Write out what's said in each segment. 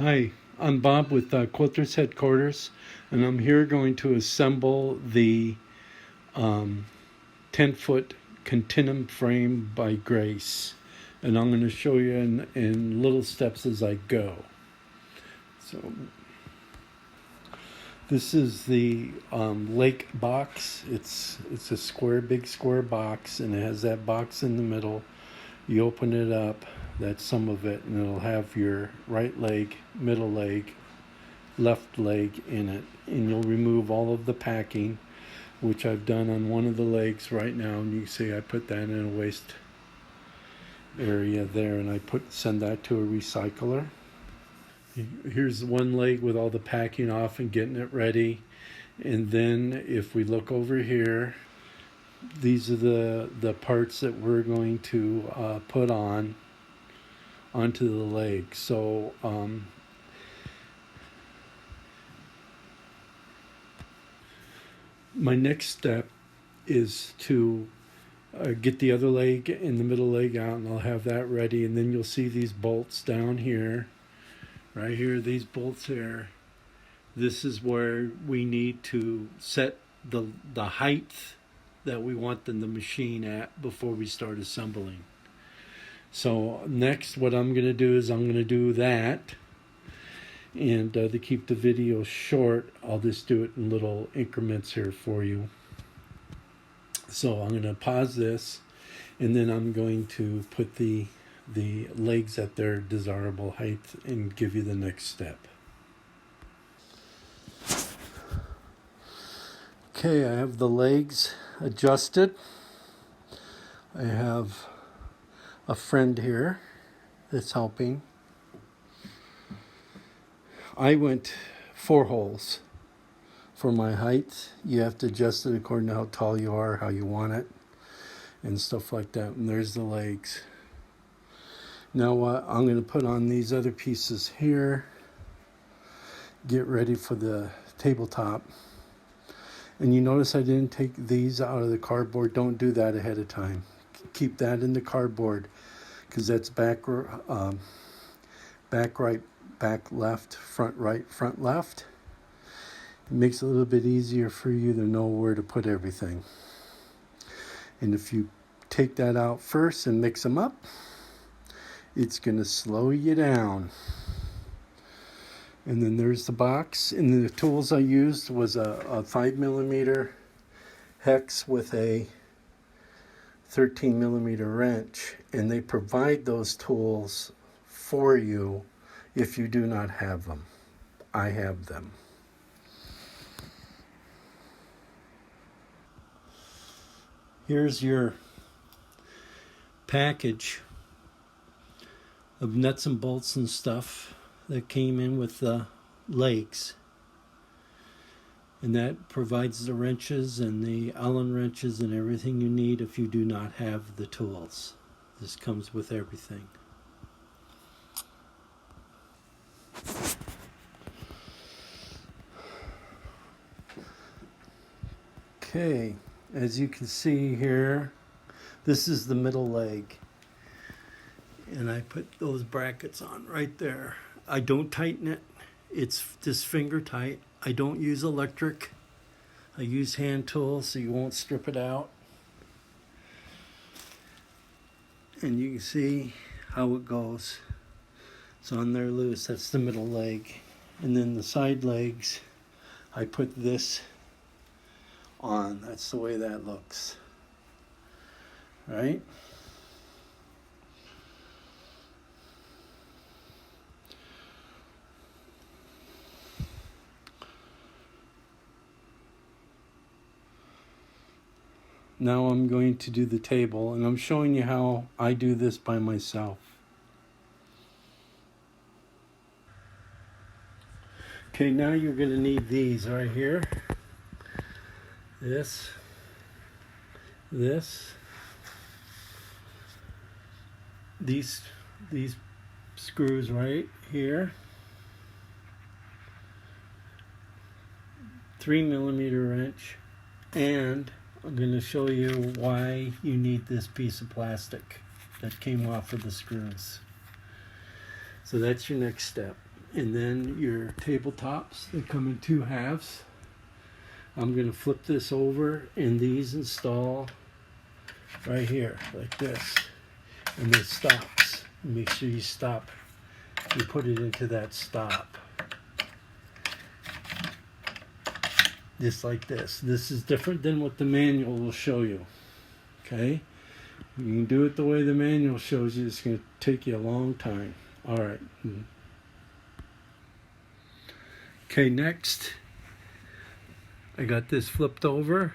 Hi, I'm Bob with Quilters Headquarters, and I'm here going to assemble the 10-foot Continuum frame by Grace. And I'm going to show you in little steps as I go. So this is the lake box. It's a big square box, and it has that box in the middle. You open it up, that's some of it, and it'll have your right leg, middle leg, left leg in it. And you'll remove all of the packing, which I've done on one of the legs right now. And you can see I put that in a waste area there, and I send that to a recycler. Here's one leg with all the packing off and getting it ready. And then if we look over here, these are the parts that we're going to put onto the leg. So my next step is to get the other leg and the middle leg out, and I'll have that ready. And then you'll see these bolts down here, right here, these bolts here. This is where we need to set the height that we want the machine at before we start assembling. So next, what I'm going to do is I'm going to do that. And to keep the video short, I'll just do it in little increments here for you. So I'm going to pause this, and then I'm going to put the legs at their desirable height and give you the next step. Okay, I have the legs adjusted. I have a friend here that's helping. I went 4 holes for my height. You have to adjust it according to how tall you are, how you want it, and stuff like that. And there's the legs. Now I'm going to put on these other pieces here, get ready for the tabletop. And you notice I didn't take these out of the cardboard. Don't do that ahead of time. Keep that in the cardboard, because that's back right, back left, front right, front left. It makes it a little bit easier for you to know where to put everything. And if you take that out first and mix them up, it's going to slow you down. And then there's the box. And the tools I used was a 5mm hex with a 13mm wrench. And they provide those tools for you if you do not have them. I have them. Here's your package of nuts and bolts and stuff that came in with the legs, and that provides the wrenches and the Allen wrenches and everything you need if you do not have the tools. This comes with everything. Okay, as you can see here, this is the middle leg, and I put those brackets on right there. I don't tighten it. It's just finger tight. I don't use electric. I use hand tools so you won't strip it out. And you can see how it goes. So on there loose, that's the middle leg. And then the side legs, I put this on. That's the way that looks. Right? Now I'm going to do the table, and I'm showing you how I do this by myself. Okay, now you're going to need these right here. This. These screws right here. 3mm wrench, and I'm going to show you why you need this piece of plastic that came off of the screws. So that's your next step. And then your tabletops, they come in 2 halves. I'm going to flip this over, and these install right here like this, and it stops. Make sure you stop. You put it into that stop, just like this. This is different than what the manual will show you. Okay, you can do it the way the manual shows you. It's going to take you a long time. All right. Okay, next I got this flipped over,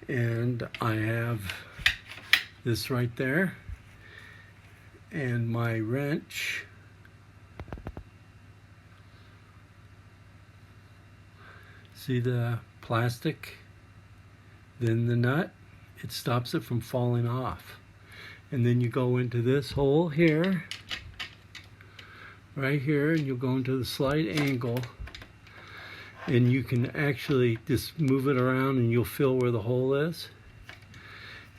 and I have this right there, and my wrench. See the plastic, then the nut, it stops it from falling off. And then you go into this hole here, right here, and you'll go into the slight angle, and you can actually just move it around and you'll feel where the hole is.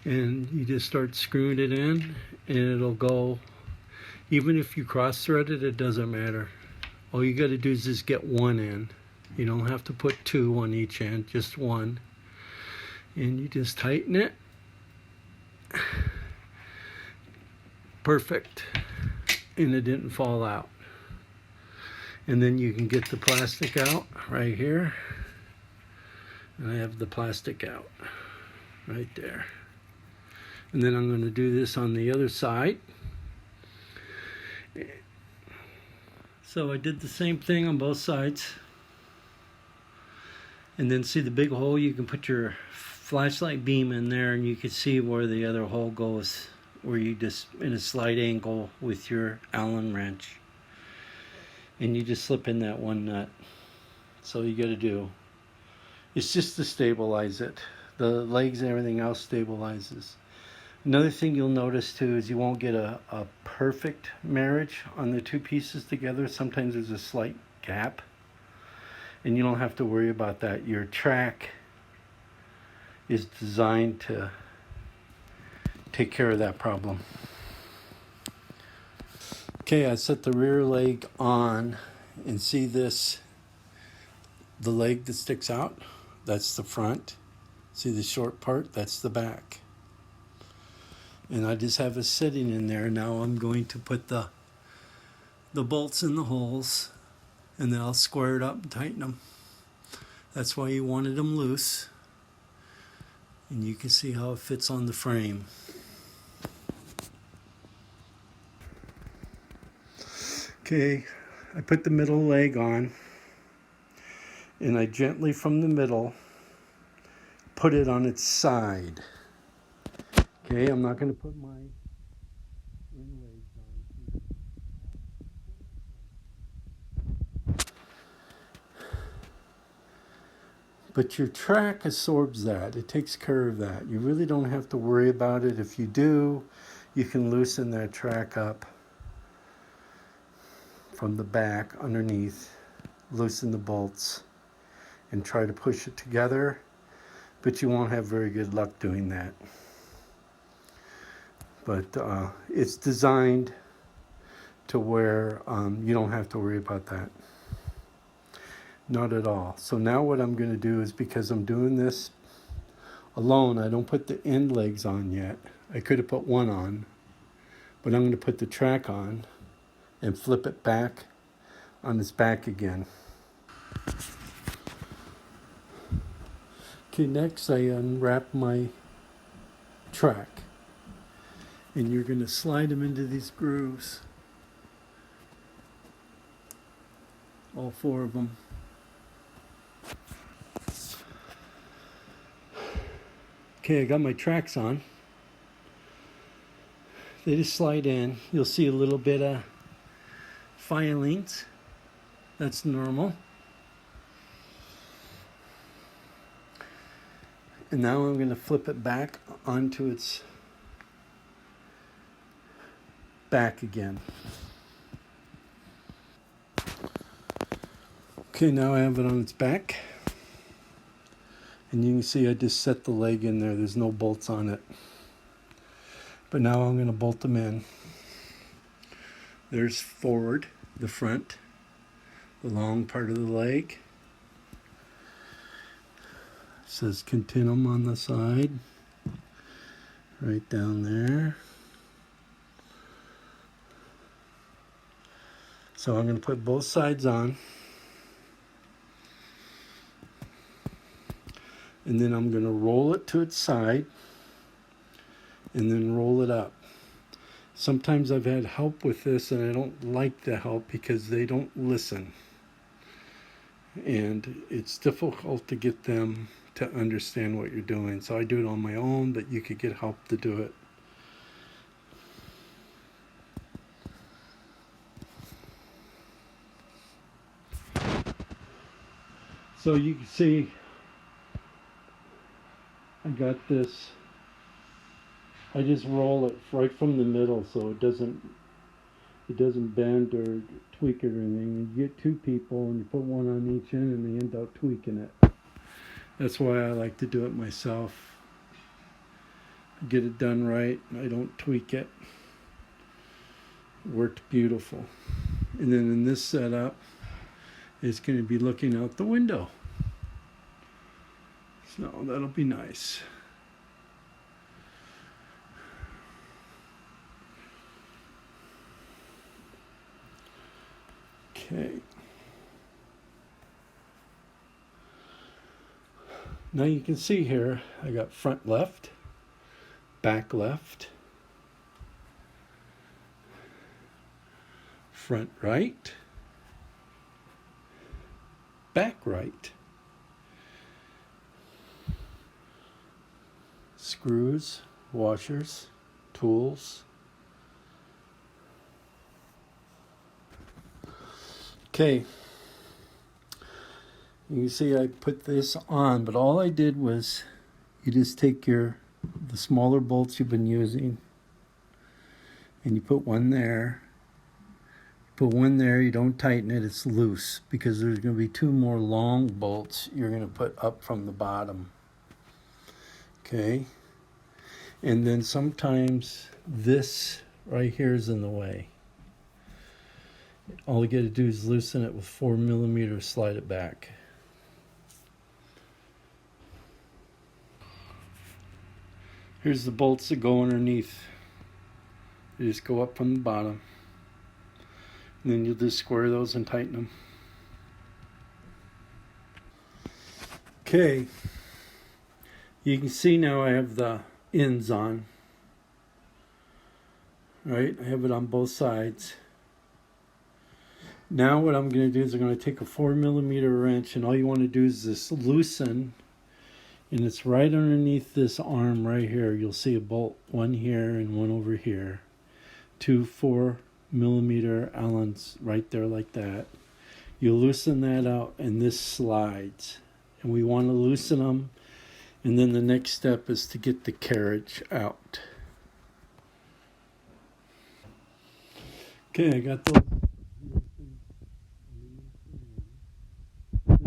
And you just start screwing it in, and it'll go. Even if you cross thread it, it doesn't matter. All you got to do is just get one in. You don't have to put 2 on each end, just 1. And you just tighten it. Perfect. And it didn't fall out. And then you can get the plastic out right here. And I have the plastic out right there. And then I'm going to do this on the other side. So I did the same thing on both sides. And then see the big hole, you can put your flashlight beam in there, and you can see where the other hole goes, where you just, in a slight angle with your Allen wrench. And you just slip in that one nut. That's all you got to do. It's just to stabilize it. The legs and everything else stabilizes. Another thing you'll notice too is you won't get a perfect marriage on the 2 pieces together. Sometimes there's a slight gap. And you don't have to worry about that. Your track is designed to take care of that problem. Okay, I set the rear leg on, and see this, the leg that sticks out, that's the front. See the short part, that's the back. And I just have it sitting in there. Now I'm going to put the bolts in the holes, and then I'll square it up and tighten them. That's why you wanted them loose. And you can see how it fits on the frame. Okay, I put the middle leg on, and I gently from the middle put it on its side. Okay, I'm not going to put my in legs on. But your track absorbs that. It takes care of that. You really don't have to worry about it. If you do, you can loosen that track up from the back underneath, loosen the bolts, and try to push it together, but you won't have very good luck doing that. But it's designed to where you don't have to worry about that. Not at all. So now what I'm going to do is, because I'm doing this alone, I don't put the end legs on yet. I could have put one on, but I'm going to put the track on and flip it back on its back again. Okay, next I unwrap my track, and you're going to slide them into these grooves, all 4 of them. Okay, I got my tracks on. They just slide in. You'll see a little bit of filings. That's normal. And now I'm going to flip it back onto its back again. Okay, now I have it on its back. And you can see I just set the leg in there. There's no bolts on it. But now I'm going to bolt them in. There's forward, the front, the long part of the leg. It says Continuum on the side, right down there. So I'm going to put both sides on, and then I'm going to roll it to its side and then roll it up. Sometimes I've had help with this and I don't like the help because they don't listen. And it's difficult to get them to understand what you're doing. So I do it on my own, but you could get help to do it. So you can see I got this. I just roll it right from the middle so it doesn't bend or tweak it or anything. You get two people and you put one on each end and they end up tweaking it. That's why I like to do it myself. I get it done right. I don't tweak it. Worked beautiful. And then in this setup, it's going to be looking out the window. So that'll be nice. Okay. Now you can see here, I got front left, back left, front right, back right, screws, washers, tools. Okay, you can see I put this on, but all I did was you just take the smaller bolts you've been using and you put one there. You put one there, you don't tighten it, it's loose because there's going to be two more long bolts you're going to put up from the bottom. Okay, and then sometimes this right here is in the way. All you got to do is loosen it with 4mm, slide it back. Here's the bolts that go underneath. They just go up from the bottom. And then you'll just square those and tighten them. Okay. You can see now I have the ends on. Right? I have it on both sides. Now what I'm going to do is I'm going to take a 4mm wrench, and all you want to do is just loosen, and it's right underneath this arm right here. You'll see a bolt, one here and one over here. Two 4mm Allens right there like that. You loosen that out and this slides. And we want to loosen them, and then the next step is to get the carriage out. Okay, I got those.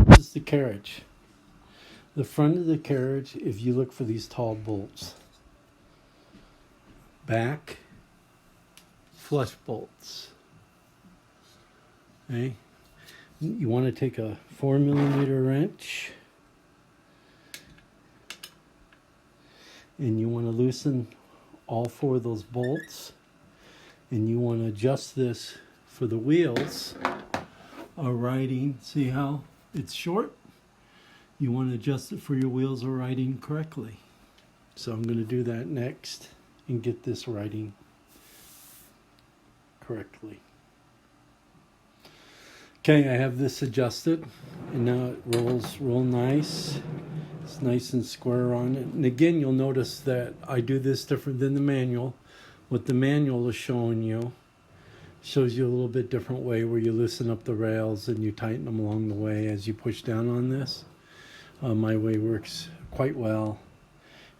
This is the carriage. The front of the carriage, if you look for these tall bolts. Back, flush bolts. Okay. You want to take a 4mm wrench and you want to loosen all four of those bolts, and you want to adjust this for the wheels are riding. See how it's short? You want to adjust it for your wheels are riding correctly. So I'm going to do that next and get this riding correctly. Okay, I have this adjusted, and now it rolls real nice. It's nice and square on it. And again, you'll notice that I do this different than the manual. What the manual is showing you shows you a little bit different way where you loosen up the rails and you tighten them along the way as you push down on this. My way works quite well.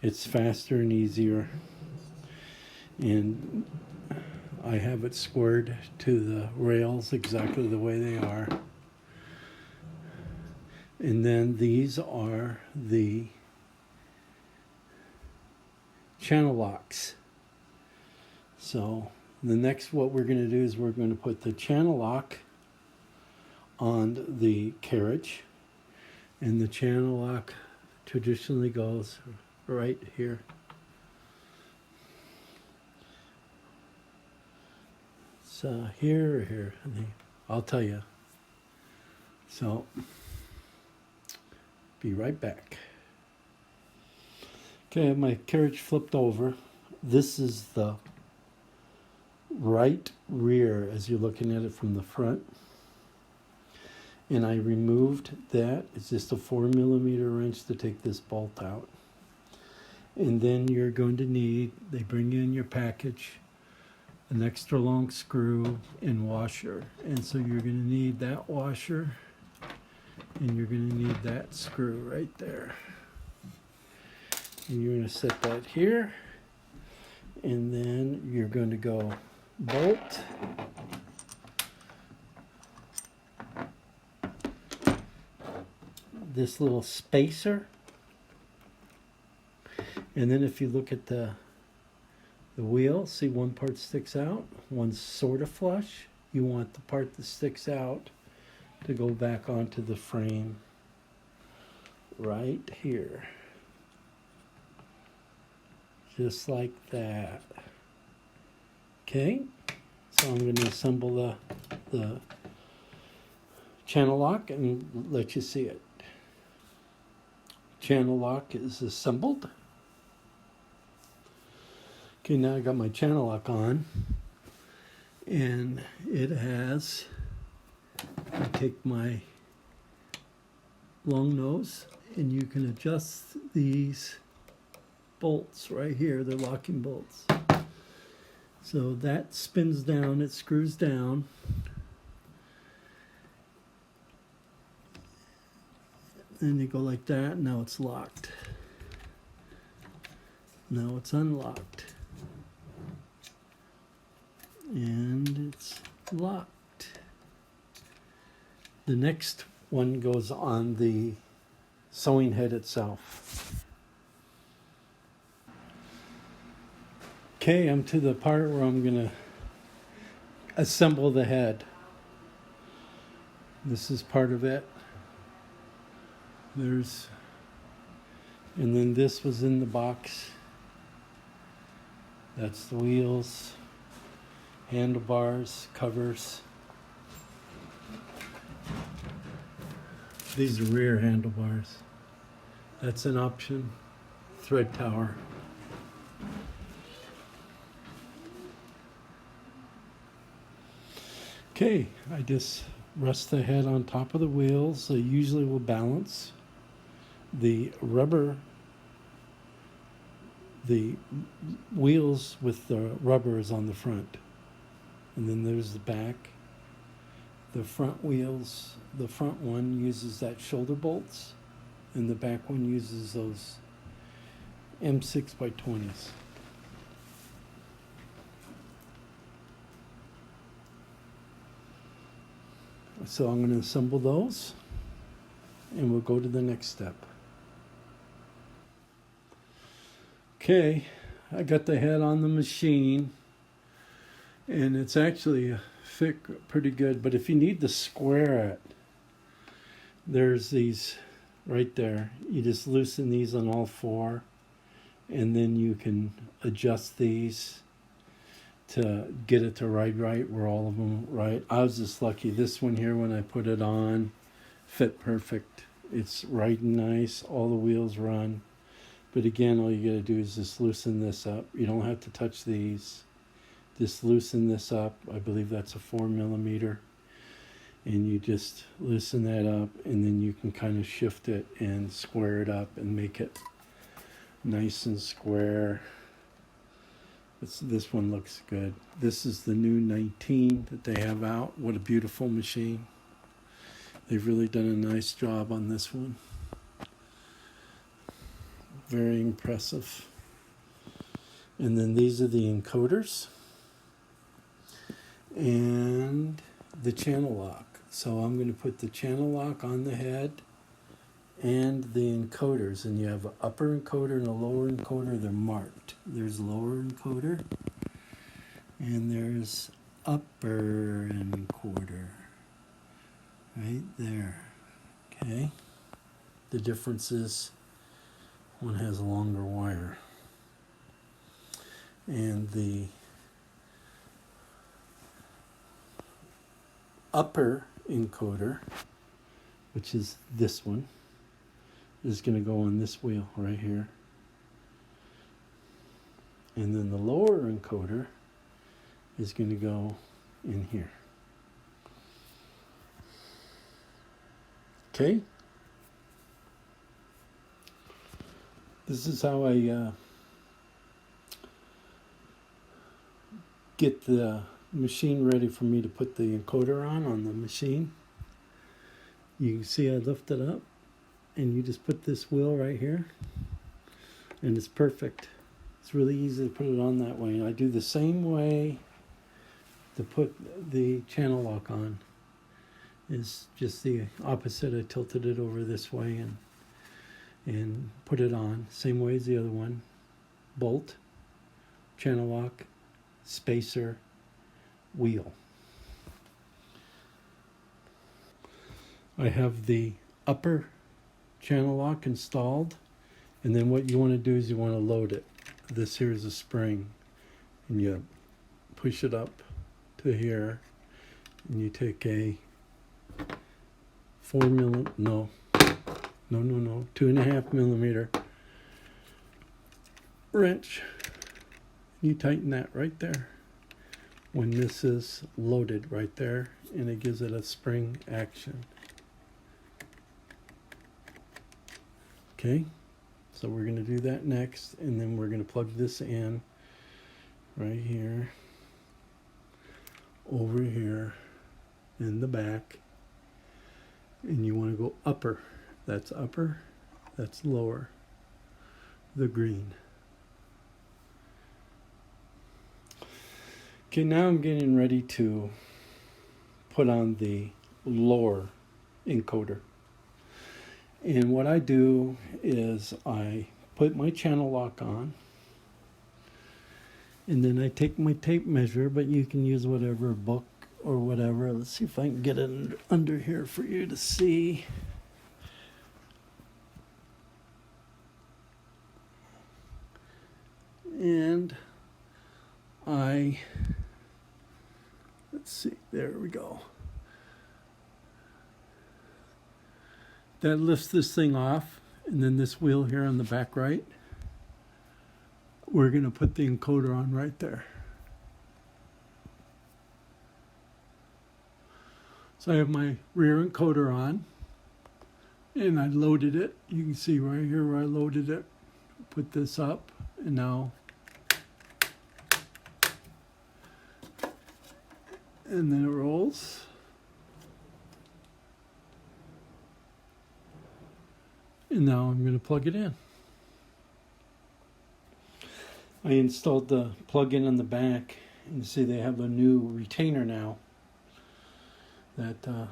It's faster and easier. And I have it squared to the rails exactly the way they are. And then these are the channel locks. So the next what we're going to do is we're going to put the channel lock on the carriage, and the channel lock traditionally goes right here. So here or here, I'll tell you. So be right back. Okay, I have my carriage flipped over. This is the right rear as you're looking at it from the front. And I removed that. It's just a 4mm wrench to take this bolt out. And then you're going to need, they bring you in your package, an extra long screw and washer. And so you're going to need that washer, and you're going to need that screw right there. And you're going to set that here, and then you're going to go bolt, this little spacer, and then if you look at the wheel, see one part sticks out, one's sort of flush. You want the part that sticks out to go back onto the frame right here. Just like that. Okay, so I'm going to assemble the channel lock and let you see it. Channel lock is assembled. Okay, now I got my channel lock on, and it has, I take my long nose, and you can adjust these bolts right here, they're locking bolts. So that spins down, it screws down. Then you go like that, now it's locked. Now it's unlocked. And it's locked. The next one goes on the sewing head itself. Okay, I'm to the part where I'm going to assemble the head. This is part of it. And then this was in the box. That's the wheels, handlebars, covers. These are rear handlebars. That's an option. Thread tower. Okay, I just rest the head on top of the wheels. They usually will balance. The rubber, the wheels with the rubber is on the front. And then there's the back. The front wheels, the front one uses that shoulder bolts, and the back one uses those M6x20s. So I'm going to assemble those, and we'll go to the next step. Okay, I got the head on the machine, and it's actually fit pretty good, but if you need to square it, there's these right there. You just loosen these on all four, and then you can adjust these to get it to right where all of them right. I was just lucky. This one here, when I put it on, fit perfect. It's right and nice. All the wheels run. But again, all you got to do is just loosen this up. You don't have to touch these. Just loosen this up. I believe that's a 4mm. And you just loosen that up, and then you can kind of shift it and square it up and make it nice and square. This one looks good. This is the new 19 that they have out. What a beautiful machine. They've really done a nice job on this one. Very impressive. And then these are the encoders and the channel lock. So I'm going to put the channel lock on the head and the encoders, and you have an upper encoder and a lower encoder. They're marked. There's lower encoder and there's upper encoder. right there. Okay. The difference is one has a longer wire. And the upper encoder, which is this one, is going to go on this wheel right here. And then the lower encoder is going to go in here. Okay? This is how I get the machine ready for me to put the encoder on the machine. You can see I lift it up and you just put this wheel right here and it's perfect. It's really easy to put it on that way. And I do the same way to put the channel lock on. It's just the opposite. I tilted it over this way and put it on. Same way as the other one. Bolt, channel lock, spacer, wheel. I have the upper channel lock installed, and then what you want to do is you want to load it. This here is a spring, and you push it up to here, and you take a 2.5 millimeter wrench. You tighten that right there when this is loaded right there, and it gives it a spring action. Okay, so we're going to do that next, and then we're going to plug this in right here, over here in the back, and you want to go upper. That's upper, that's lower, the green. Okay, now I'm getting ready to put on the lower encoder. And what I do is I put my channel lock on, and then I take my tape measure, but you can use whatever book or whatever. Let's see if I can get it under here for you to see. And let's see, there we go. That lifts this thing off, and then this wheel here on the back right, we're going to put the encoder on right there. So I have my rear encoder on, and I loaded it. You can see right here where I loaded it. Put this up, and now, and then it rolls. And now I'm going to plug it in. I installed the plug-in on the back, and you see they have a new retainer now that the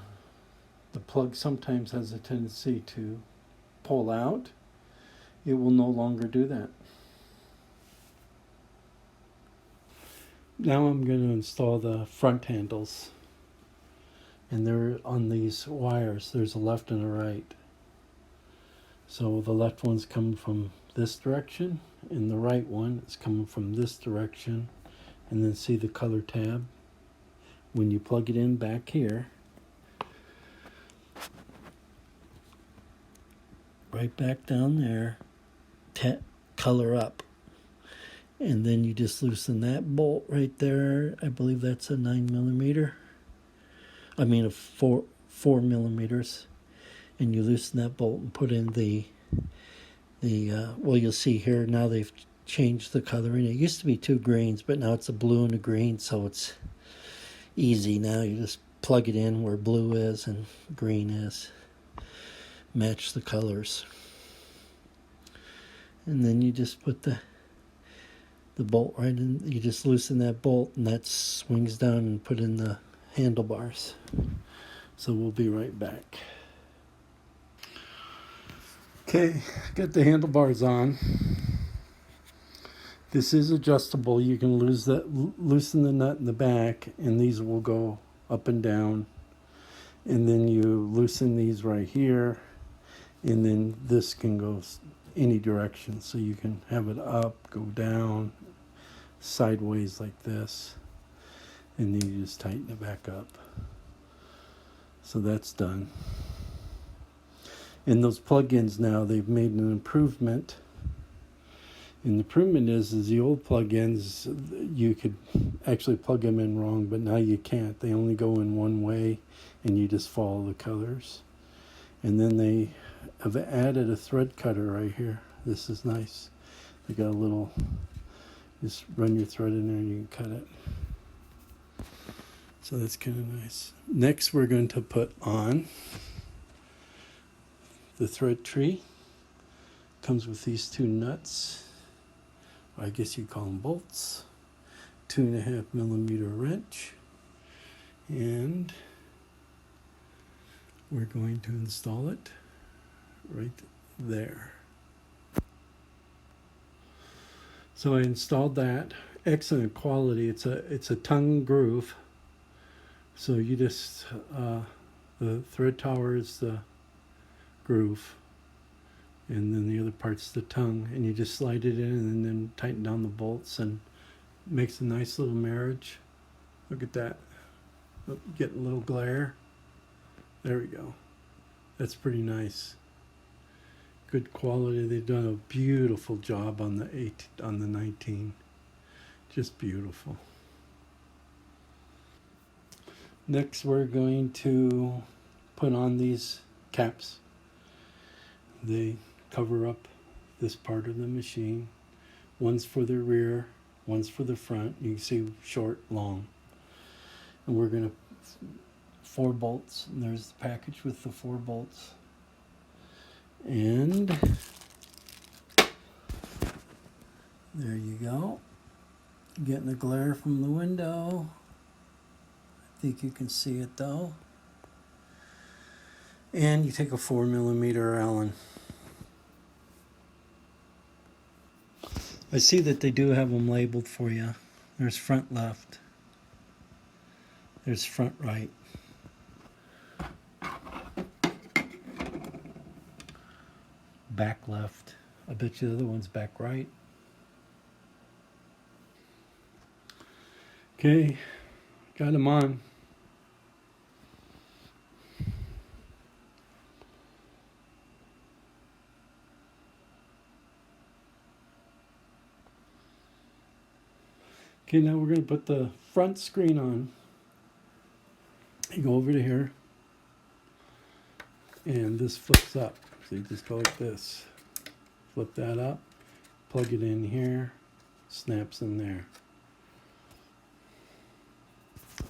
plug sometimes has a tendency to pull out. It will no longer do that. Now I'm going to install the front handles, and they're on these wires. There's a left and a right. So the left one's coming from this direction, and the right one is coming from this direction. And then see the color tab? When you plug it in back here, right back down there, color up. And then you just loosen that bolt right there. I believe that's a 9 millimeter. I mean a 4 millimeters. And you loosen that bolt and put in the well, you'll see here now they've changed the coloring. It used to be 2 greens, but now it's a blue and a green, so it's easy now. You just plug it in where blue is and green is. Match the colors. And then you just put the bolt right in. You just loosen that bolt, and that swings down and put in the handlebars. So we'll be right back. Okay, got the handlebars on. This is adjustable. You can loosen the nut in the back, and these will go up and down. And then you loosen these right here, and then this can go any direction. So you can have it up, go down, sideways like this, and then you just tighten it back up. So that's done. And those plugins now, they've made an improvement. And the improvement is the old plugins, you could actually plug them in wrong, but now you can't. They only go in one way, and you just follow the colors. And then they have added a thread cutter right here. This is nice. They got a little, just run your thread in there and you can cut it. So that's kind of nice. Next, we're going to put on the thread tree. Comes with these two nuts. I guess you call them bolts. 2.5 millimeter wrench. And we're going to install it right there. So I installed that. Excellent quality. It's a tongue groove. So you just, the thread tower is the groove, and then the other part's the tongue, and you just slide it in and then tighten down the bolts, and makes a nice little marriage. Look at that. Look, getting a little glare. There we go. That's pretty nice. Good quality. They've done a beautiful job on the 19. Just beautiful. Next, we're going to put on these caps. They cover up this part of the machine. One's for the rear, one's for the front. You can see short, long. And we're going to 4 bolts. And there's the package with the 4 bolts. And there you go. Getting the glare from the window. I think you can see it though. And you take a 4 millimeter Allen. I see that they do have them labeled for you. There's front left. There's front right. Back left. I bet you the other one's back right. Okay, got them on. Okay, now we're going to put the front screen on. You go over to here, and this flips up. So you just go like this. Flip that up, plug it in here, snaps in there.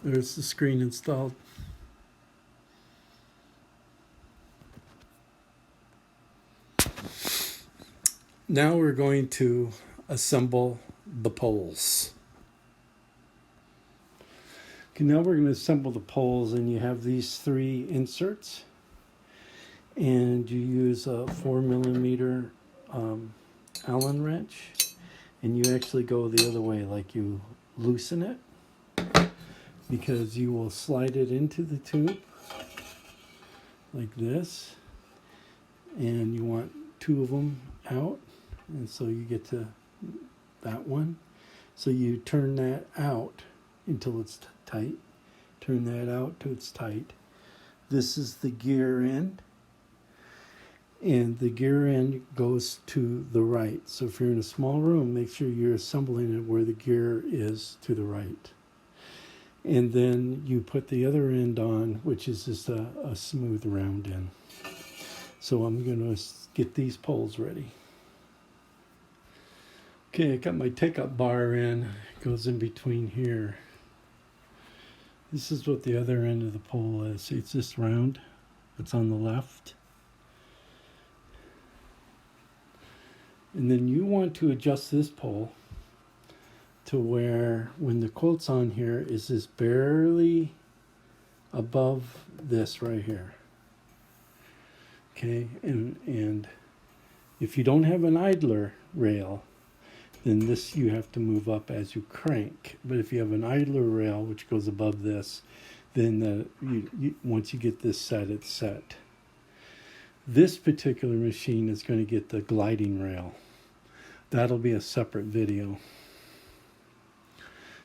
There's the screen installed. Now we're going to assemble the poles. Okay, now we're going to assemble the poles, and you have these 3 inserts, and you use a 4 millimeter Allen wrench, and you actually go the other way, like you loosen it, because you will slide it into the tube like this, and you want 2 of them out, and so you get to that one. So you turn that out until it's tight, turn that out till it's tight. This is the gear end, and the gear end goes to the right. So if you're in a small room, make sure you're assembling it where the gear is to the right. And then you put the other end on, which is just a smooth round end. So I'm going to get these poles ready. Okay, I got my take-up bar in. It goes in between here. This is what the other end of the pole is. See, it's this round. It's on the left. And then you want to adjust this pole to where when the quilt's on here is this barely above this right here. Okay, and if you don't have an idler rail, then this you have to move up as you crank. But if you have an idler rail, which goes above this, then once you get this set, it's set. This particular machine is going to get the gliding rail. That'll be a separate video.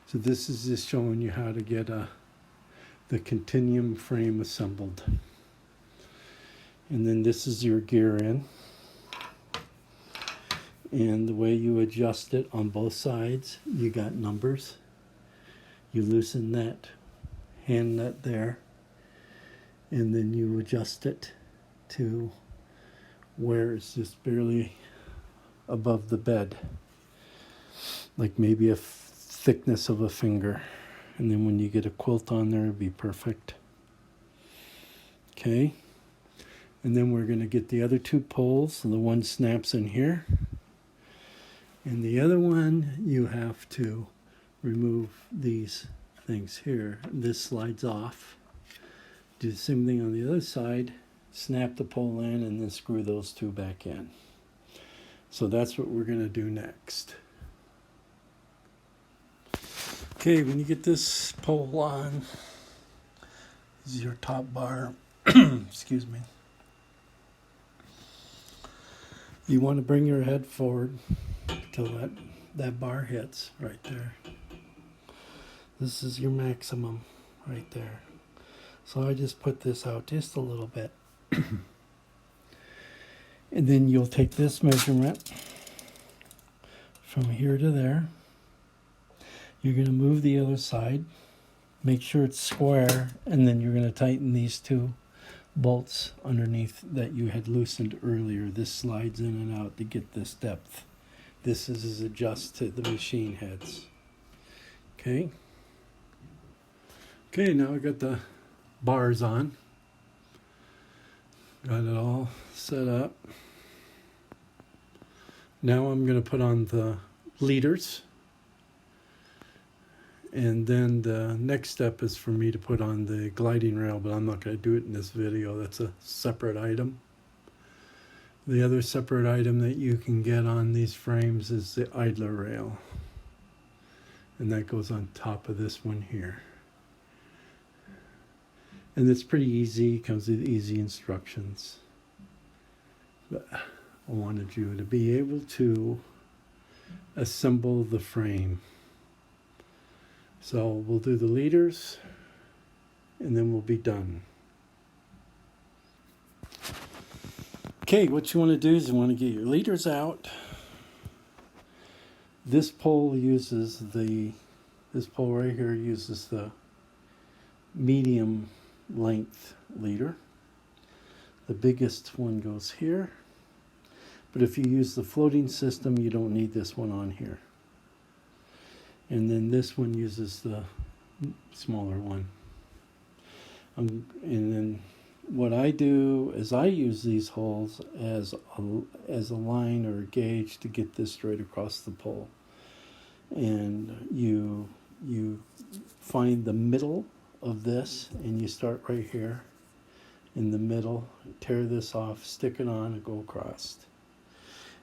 So this is just showing you how to get the Continuum frame assembled. And then this is your gear in. And the way you adjust it on both sides, you got numbers. You loosen that hand nut there, and then you adjust it to where it's just barely above the bed, like maybe a thickness of a finger. And then when you get a quilt on there, it'll be perfect. Okay. And then we're going to get the other two poles. So the one snaps in here. And the other one, you have to remove these things here. This slides off. Do the same thing on the other side. Snap the pole in and then screw those two back in. So that's what we're going to do next. Okay, when you get this pole on, this is your top bar. Excuse me. You want to bring your head forward until that bar hits right there. This is your maximum right there. So I just put this out just a little bit. And then you'll take this measurement from here to there. You're going to move the other side. Make sure it's square. And then you're going to tighten these two bolts underneath that you had loosened earlier. This slides in and out to get this depth. This is adjust to the machine heads. Okay. Okay, now I got the bars on. Got it all set up. Now I'm going to put on the leaders. And then the next step is for me to put on the gliding rail, but I'm not going to do it in this video. That's a separate item. The other separate item that you can get on these frames is the idler rail. And that goes on top of this one here. And it's pretty easy, comes with easy instructions. But I wanted you to be able to assemble the frame. So we'll do the leaders and then we'll be done. Okay, what you want to do is you want to get your leaders out. This pole uses this pole right here uses the medium length leader. The biggest one goes here. But if you use the floating system, you don't need this one on here. And then this one uses the smaller one. And then what I do is I use these holes as a line or a gauge to get this straight across the pole. And you find the middle of this and you start right here in the middle, tear this off, stick it on and go across.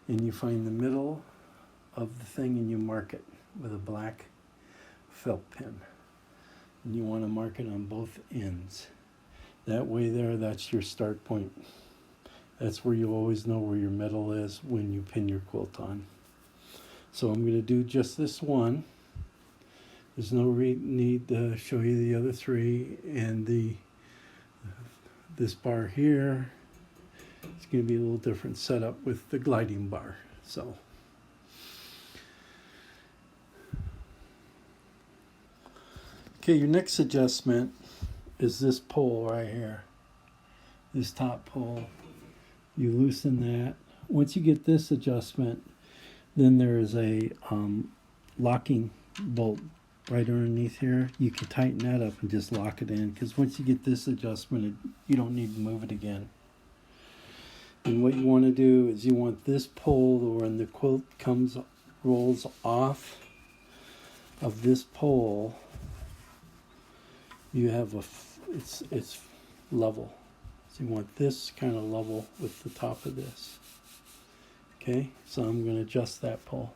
And you find the middle of the thing and you mark it with a black felt pen. And you want to mark it on both ends. That way there, that's your start point. That's where you always know where your middle is when you pin your quilt on. So I'm going to do just this one. There's no need to show you the other three. And this bar here, it's going to be a little different setup with the gliding bar. So okay, your next adjustment is this pole right here. This top pole. You loosen that. Once you get this adjustment, then there is a locking bolt right underneath here. You can tighten that up and just lock it in, because once you get this adjustment, you don't need to move it again. And what you want to do is you want this pole, when the quilt rolls off of this pole, you have it's level. So you want this kind of level with the top of this. Okay, so I'm going to adjust that pole.